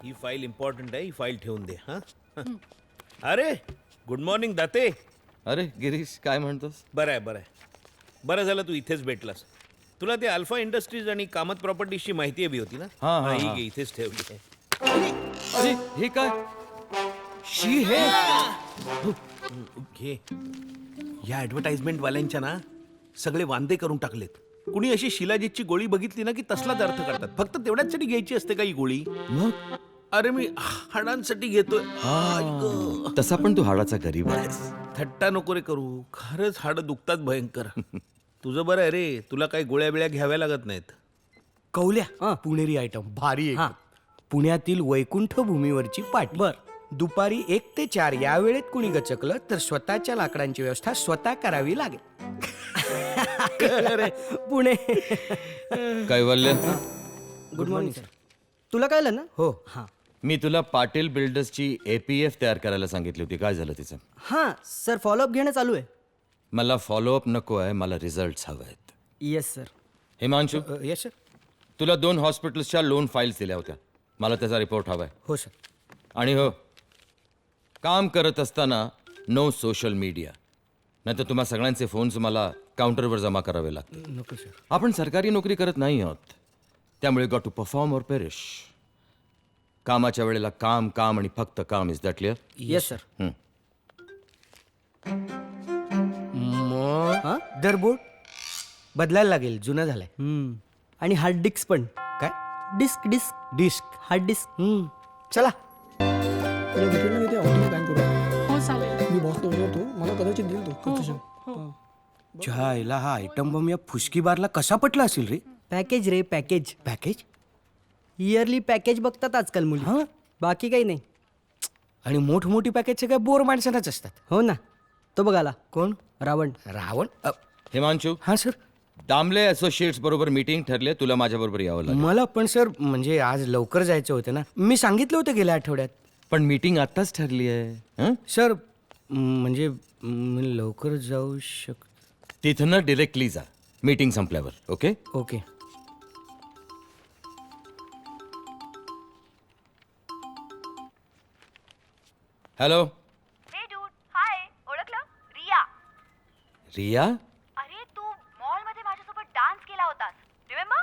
ही file important आहे, ही file ठेवून दे. हा अरे गुड मॉर्निंग दाते. अरे गिरीश काय म्हणतोस? बरं आहे बरं आहे. बरं झालं तू इथेच भेटलास. तुला ते अल्फा इंडस्ट्रीज आणि कामत प्रॉपर्टीजची माहिती हवी होती ना. हा, हा, ही हा. घे, इथेच ठेवली आहे. अरे हे काय? शी हे घे. या ऍडव्हर्टाइजमेंट वाल्यांच्या ना सगळे वांदे करून टाकलेत. कुणी अशी शिलाजीतची गोळी बघितली ना की तसलाच अर्थ करतात. फक्त तेवढ्याचसाठी घ्यायची असते का ही गोळी? मग अरे मी हाडांसाठी घेतोय. तसा पण तू हाडाचा गरीब आहेस. थट्टा नको रे करू. खरंच हाड दुखतात भयंकर. तुझं बरं आहे रे, तुला काही गोळ्या बिळ्या घ्याव्या लागत नाहीत. कौल्या पुणेरी आयटम भारी आहे. पुण्यातील वैकुंठ भूमीवरची पाटी. बर दुपारी 1 ते 4 या वेळेत कुणी गचकलं तर स्वतःच्या लाकडांची व्यवस्था स्वतः करावी लागेल. कळलं रे, पुणे. कैवल्य, गुड मॉर्निंग सर. तुला कळलं ना? हो हां मी तुला पाटील बिल्डर्सची APF तयार करायला सांगितली होती. काय झालं तिचं? हां सर फॉलोअप घेणं चालू आहे. मला फॉलोअप नको आहे, मला रिझल्ट्स हवे आहेत. Yes sir. Himanshu, yes sir. तुला 2 हॉस्पिटल्सच्या लोन फाईल्स दिल्या होत्या. मला त्याचा रिपोर्ट हवा आहे. हो सर. आणि हो, काम करत असताना नो सोशल मीडिया, नाही तर तुम्हा सगळ्यांचे फोन्स मला काउंटरवर जमा करावे लागतील. नको सर. आपण सरकारी नोकरी करत नाही आहोत, त्यामुळे गॉट टू परफॉर्म और पेरिश. कामाच्या वेळेला काम काम आणि फक्त काम. Is that clear? Yes sir. मग दरबोर्ड बदलायला लागेल, जुनं झालंय. आणि हार्ड डिस्क पण. काय? Disk disk disk. Hard disk. चला. तुला भेटेल ना मी ते आउटिंग प्लॅन करू. हो चालेल. मी बॉसला विचारतो, मला कदाचित देईल तो कन्सेशन. छायला हा आयटम बम या फुसकी बारला कसा पटला असेल रे? पॅकेज रे पॅकेज. पॅकेज. इयरली पॅकेज बघतात आजकाल मुली. हां. बाकी काही नाही. आणि मोठमोठी पॅकेजचे काय बोर माणसांनाच असतात. हो ना. तो बघाला कोण? रावण. रावण. हिमांशू, हा सर. दामले असोसिएट्स बरोबर मीटिंग ठरले, तुला माझ्याबरोबर यावं लागेल. मला पण सर म्हणजे आज लवकर जायचं होतं ना. मी सांगितलं होतं गेल्या आठवड्यात. पण मीटिंग आत्ताच ठरली आहे. हं? सर म्हणजे मी लवकर जाऊ तिथनं डिरेक्टली जा मीटिंग संपल्यावर. Okay? Okay. Hello hey dude, hi. ओळखलं? रिया. रिया. अरे तू मॉल मध्ये माझ्यासोबत डान्स केला होतास, remember?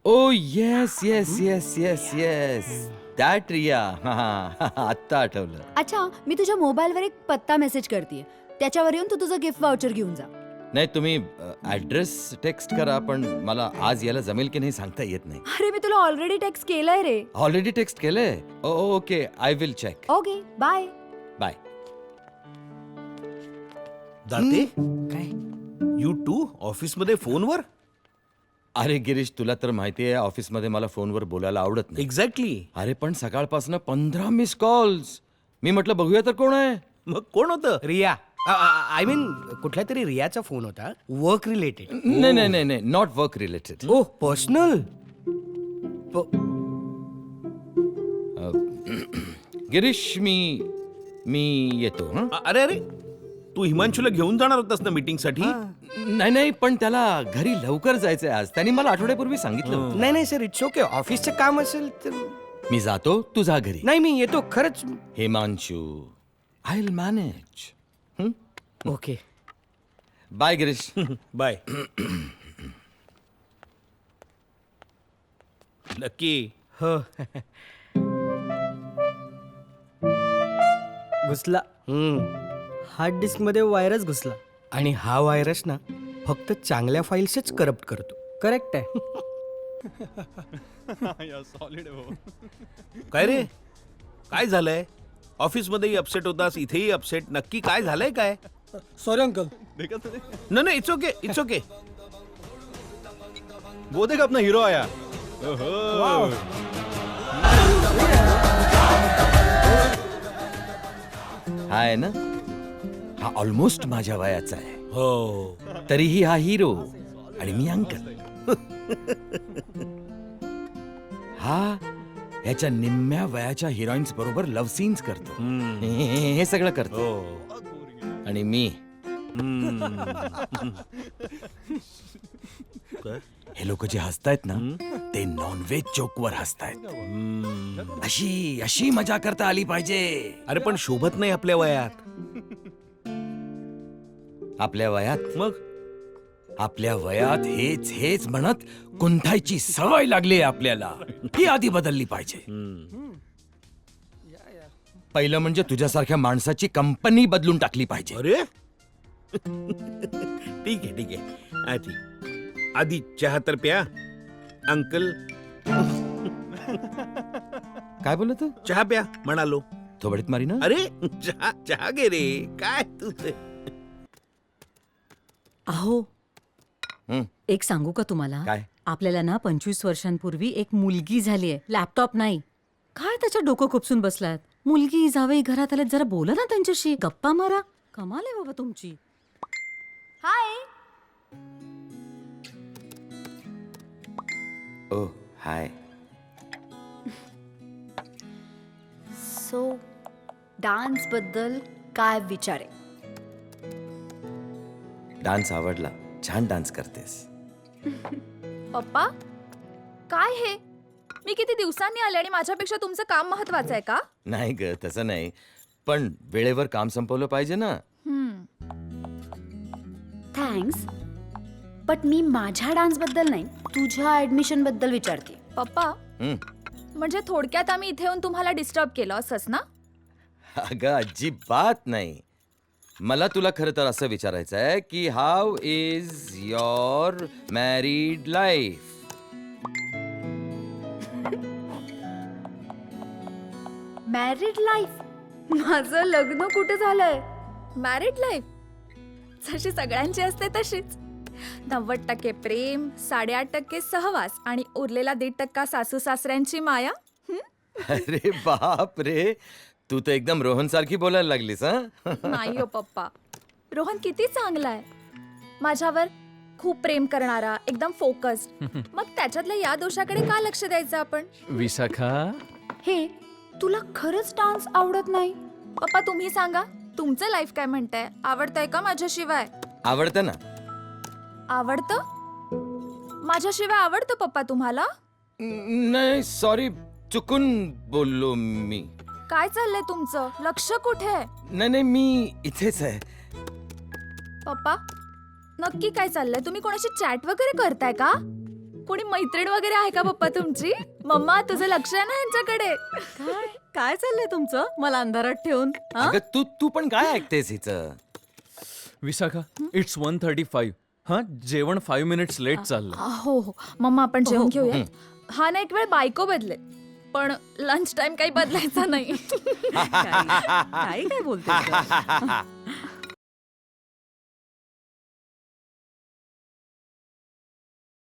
Oh yes yes yes yes yes that Riya. हा आत्ता आठवलं. अच्छा, मी तुझ्या मोबाईलवर एक पत्ता मेसेज करते. त्याच्यावर येऊन तू तुझं गिफ्ट वाउचर घेऊन जा. नाही, तुम्ही ऍड्रेस टेक्स्ट करा, पण मला आज यायला जमेल की नाही सांगता येत नाही. अरे मी तुला ऑलरेडी टेक्स्ट केलंय रे. ऑलरेडी टेक्स्ट केलंय? Okay, I will check. Okay bye. Bye. Date काय? यू टू ऑफिसमध्ये फोनवर? अरे गिरीश, तुला तर माहिती आहे ऑफिसमध्ये मला फोनवर बोलायला आवडत नाही. एक्झॅक्टली. अरे पण सकाळपासून 15 मिस कॉल्स. मी म्हटलं बघूया तर कोण आहे. मग कोण होतं? रिया. आय मीन कुठल्या तरी रियाचा फोन होता. Work related. नाही नाही नाही नाही, not work related. Oh personal. Girish, मी येतो. हं? अरे अरे, तू हिमांशूला घेऊन जाणार होतास ना मीटिंग साठी? नाही नाही, पण त्याला घरी लवकर जायचंय आज. त्यांनी मला आठवड्यापूर्वी सांगितलं होतं. नाही नाही सर, इट्स ओके. ऑफिसचं काम असेल तर. मी जातो, तू जा घरी. नाही मी येतो खरंच. Himanshu, I will manage. Okay. Bye Girish. Bye. नक्की. हो. घुसला. हार्ड डिस्क मध्ये व्हायरस घुसला. आणि हा व्हायरस ना फक्त चांगल्या फाईल्सच करप्ट करतो. करेक्ट आहे. काय रे, काय झालंय? ऑफिसमध्येही अपसेट होतास, इथेही अपसेट. नक्की काय झालंय काय? Sorry uncle. नाही नाही, इट्स ओके, इट्स ओके. वो देख अपना हीरो आया. हा आहे ना, हा ऑलमोस्ट माझ्या वयाचा आहे. हो. तरीही हा हिरो आणि मी अंकल. हा याच्या निम्म्या वयाच्या हिरोईन्स बरोबर लव्ह सीन्स करतो. हे सगळं करतो. हो. आणि मी हे लोक जे हसतायत ना, ते नॉनव्हेज जोकवर हसतायत. अशी अशी मजा करता आली पाहिजे. अरे पण शोभत नाही आपल्या वयात. आपल्या वयात मग आपल्या वयात हेच हेच म्हणत कुंठायची सवय लागली आपल्याला. ही आधी बदलली पाहिजे. पहिलं म्हणजे तुझ्यासारख्या माणसाची कंपनी बदलून टाकली पाहिजे. अरे ठीक आहे ठीक आहे. आधी चहा तर प्या अंकल. काय बोलत तू? चहा प्या म्हणालो. थोबडीत मारी ना. अरे चहा चहा घे रे. काय तुझं. अहो हं, एक सांगू का तुम्हाला? काय? आपल्याला ना 25 वर्षांपूर्वी एक मुलगी झाली आहे. लॅपटॉप नाही. काय त्याच्या डोकं खुपसून बसलात? मुलगी जावई घरात आले, जरा बोला ना त्यांच्याशी, गप्पा मारा. कमाल आहे बाबा तुमची. हाय. ओ हाय. सो डान्स बद्दल काय विचार आहे? डान्स आवडला. छान डान्स करतेस. पप्पा काय हे? मी किती दिवसांनी आले आणि माझ्यापेक्षा तुमचं काम महत्वाचं आहे का? नाही ग, तसं नाही, पण वेळेवर काम संपवलं पाहिजे ना. थँक्स. बट मी माझ्या डान्स बद्दल नाही, तुझ्या ऍडमिशन बद्दल विचारते. पप्पा हं. म्हणजे थोडक्यात आम्ही इथे येऊन तुम्हाला डिस्टर्ब केलं असंच ना? अगं अजिबात नाही. मला तुला खरं तर असं विचारायचं आहे की how is your married life. Married life? माझं लग्न कुठे झालंय? मॅरिड लाईफ जशी सगळ्यांची असते तशीच. 90% प्रेम, 8.5% सहवास आणि उरलेला 1.5% सासू सासऱ्यांची माया. अरे बाप रे, तू तर एकदम रोहन सारखी बोलायला लागलीस. हा नाही हो पप्पा, रोहन किती चांगला आहे. माझ्यावर खूप प्रेम करणारा, एकदम फोकस्ड. मग त्याच्यातल्या या दोषाकडे का लक्ष द्यायचं आपण? विशाखा, हे तुला खरंच डान्स आवडत नाही? पप्पा तुम्ही सांगा, तुमचं लाईफ काय म्हणतंय? आवडतंय का माझ्याशिवाय? आवडतं ना. आवडतं? माझ्याशिवाय आवडतं पप्पा तुम्हाला? नाही सॉरी, चुकून बोललो मी. काय चाललंय तुमचं? लक्ष कुठे आहे? नाही नाही, मी इथेच आहे. पप्पा नक्की काय चाललंय? तुम्ही कोणाशी चॅट वगैरे करताय का? कोणी मैत्रीण वगैरे आहे का पप्पा तुमची? मम्मा तुझं लक्ष आहे ना यांच्याकडे? काय काय चाललंय तुमचं? मला अंधारात ठेवून हा? अगं तू तू पण काय ऐकतेस हिचं? विशाखा, इट्स 1:35. हा, जेवण 5 मिनिट्स लेट चाललंय. हो हो मम्मा आपण जेवण घेऊया. हा ना एक वेळ बायको बदले, पण लंच टाइम काही बदलायचा नाही. काय काय बोलते